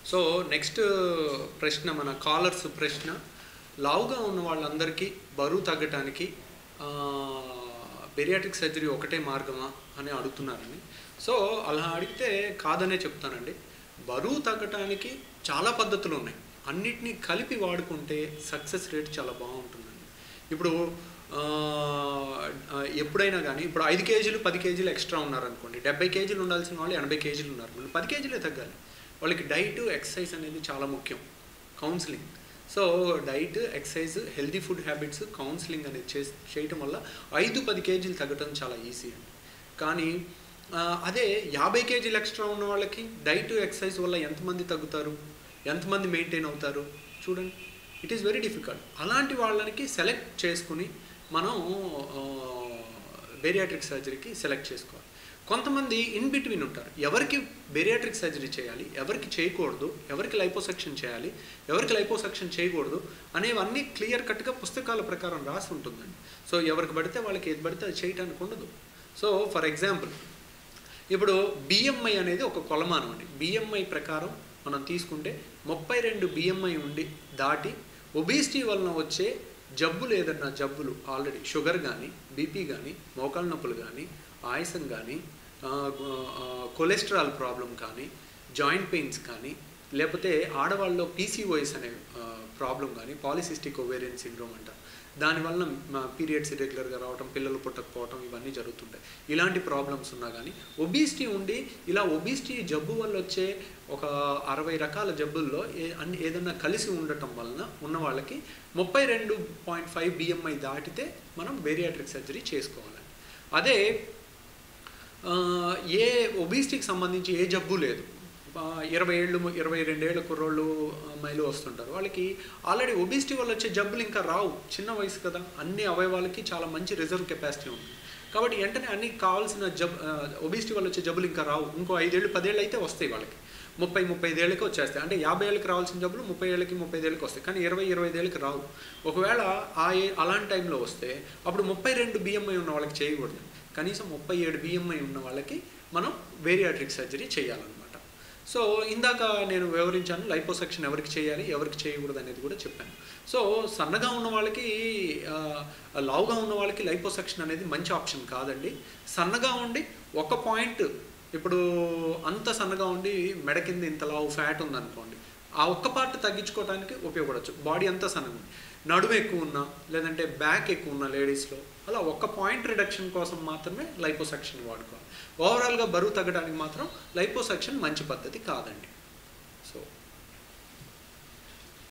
So next ప్రశ్న మన callers ప్రశ్న, లావుగా ఉన్న వాళ్ళందరికీ బరువు తగ్గటానికి బెరియాట్రిక్ సర్జరీ ఒకటే మార్గమా అని అడుగుతున్నారండి. సో అలా అడిగితే కాదనే చెప్తానండి. బరువు తగ్గటానికి చాలా పద్ధతులు ఉన్నాయి, అన్నిటినీ కలిపి వాడుకుంటే సక్సెస్ రేట్ చాలా బాగుంటుందండి. ఇప్పుడు ఎప్పుడైనా కానీ ఇప్పుడు 5 కేజీలు 10 కేజీలు ఎక్స్ట్రా ఉన్నారనుకోండి, 70 కేజీలు ఉండాల్సిన వాళ్ళు 80 కేజీలు ఉన్నారు, 10 కేజీలే తగ్గాలి. వాళ్ళకి డైట్ ఎక్సర్సైజ్ అనేది చాలా ముఖ్యం, counselling. So diet, exercise, healthy food habits, counselling అనేది చేయటం వల్ల 5-10 కేజీలు తగ్గటం చాలా ఈజీ అండి. కానీ అదే 50 కేజీలు ఎక్స్ట్రా ఉన్న వాళ్ళకి డైట్, ఎక్సర్సైజ్ వల్ల ఎంతమంది తగ్గుతారు, ఎంతమంది మెయింటైన్ అవుతారు చూడండి. It is very difficult. అలాంటి వాళ్ళకి సెలెక్ట్ చేసుకుని మనం బెరియాట్రిక్ సర్జరీకి సెలెక్ట్ చేసుకోవాలి. కొంతమంది ఇన్ బిట్వీన్ ఉంటారు, ఎవరికి బెరియాట్రిక్ సర్జరీ చేయాలి, ఎవరికి చేయకూడదు, ఎవరికి లైపోసెక్షన్ చేయాలి, ఎవరికి లైపోసెక్షన్ చేయకూడదు అనేవన్నీ క్లియర్ కట్గా పుస్తకాల ప్రకారం రాసి ఉంటుందండి. సో ఎవరికి పడితే వాళ్ళకి ఏది పడితే అది చేయటానికి ఉండదు. సో ఫర్ ఎగ్జాంపుల్ ఇప్పుడు బిఎంఐ అనేది ఒక కొలమానం అండి. బిఎంఐ ప్రకారం మనం తీసుకుంటే 32 బిఎంఐ ఉండి దాటి ఒబేసిటీ వలన వచ్చే జబ్బులు, ఏదన్నా జబ్బులు ఆల్రెడీ షుగర్ కానీ, బీపీ కానీ, మోకాళ్ళ నొప్పులు కానీ, ఆయాసం కానీ, కొలెస్ట్రాల్ ప్రాబ్లం కానీ, జాయింట్ పెయిన్స్ కానీ, లేకపోతే ఆడవాళ్ళలో పీసీఓఎస్ అనే ప్రాబ్లం కానీ, పాలిసిస్టిక్ ఓవేరియన్ సిండ్రోమ్ అంటారు, దానివల్ల పీరియడ్స్ ఇర్రెగ్యులర్గా రావటం, పిల్లలు పుట్టకపోవటం, ఇవన్నీ జరుగుతుంటాయి. ఇలాంటి ప్రాబ్లమ్స్ ఉన్నా కానీ ఒబిసిటీ ఉండి ఇలా ఒబిసిటీ జబ్బు వల్ల వచ్చే ఒక 60 రకాల జబ్బుల్లో ఏదన్నా కలిసి ఉండటం వలన ఉన్న వాళ్ళకి 32.5 బిఎంఐ దాటితే మనం బెరియాట్రిక్ సర్జరీ చేసుకోవాలి. అదే ఏ ఒబిసిటీకి సంబంధించి ఏ జబ్బు లేదు, 20 ఏళ్ళు 22 ఏళ్ళ కుర్రోళ్ళు అమ్మాయిలు వస్తుంటారు, వాళ్ళకి ఆల్రెడీ ఒబిసిటీ వల్ల వచ్చే జబ్బులు ఇంకా రావు, చిన్న వయసు కదా, అన్ని అవయవాలకి చాలా మంచి రిజర్వ్ కెపాసిటీ ఉంది కాబట్టి వెంటనే అన్ని కావాల్సిన ఒబిసిటీ వల్ల వచ్చే జబ్బులు ఇంకా రావు. ఇంకో 5 ఏళ్ళు 10 ఏళ్ళు అయితే వస్తాయి వాళ్ళకి, 30-35 ఏళ్ళకి వచ్చేస్తాయి. అంటే 50 ఏళ్ళకి రావాల్సిన జబ్బులు 30 ఏళ్ళకి 35 ఏళ్ళకి వస్తాయి, కానీ 20-25 ఏళ్ళకి రావు. ఒకవేళ అలాంటి టైంలో వస్తే అప్పుడు 32 బిఎంఐ ఉన్న వాళ్ళకి చేయకూడదు, కనీసం 37 బిఎంఐ ఉన్న వాళ్ళకి మనం బెరియాట్రిక్ సర్జరీ చేయాలన్నమాట. సో ఇందాక నేను వివరించాను లైపోసెక్షన్ ఎవరికి చేయాలి, ఎవరికి చేయకూడదు అనేది కూడా చెప్పాను. సో సన్నగా ఉన్న వాళ్ళకి, లావుగా ఉన్న వాళ్ళకి లైపోసెక్షన్ అనేది మంచి ఆప్షన్ కాదండి. సన్నగా ఉండి ఒక పాయింట్, ఇప్పుడు అంత సన్నగా ఉండి మెడ కింద ఇంత లావు ఫ్యాట్ ఉందనుకోండి, ఆ ఒక్క పార్ట్ తగ్గించుకోవడానికి ఉపయోగపడవచ్చు. బాడీ అంతా సన్నగా ఉంది, నడుము ఎక్కువ ఉన్నా లేదంటే బ్యాక్ ఎక్కువ ఉన్నా లేడీస్లో, అలా ఒక్క పాయింట్ రిడక్షన్ కోసం మాత్రమే లైపోసెక్షన్ వాడుకోవాలి. ఓవరాల్గా బరువు తగ్గడానికి మాత్రం లైపోసెక్షన్ మంచి పద్ధతి కాదండి.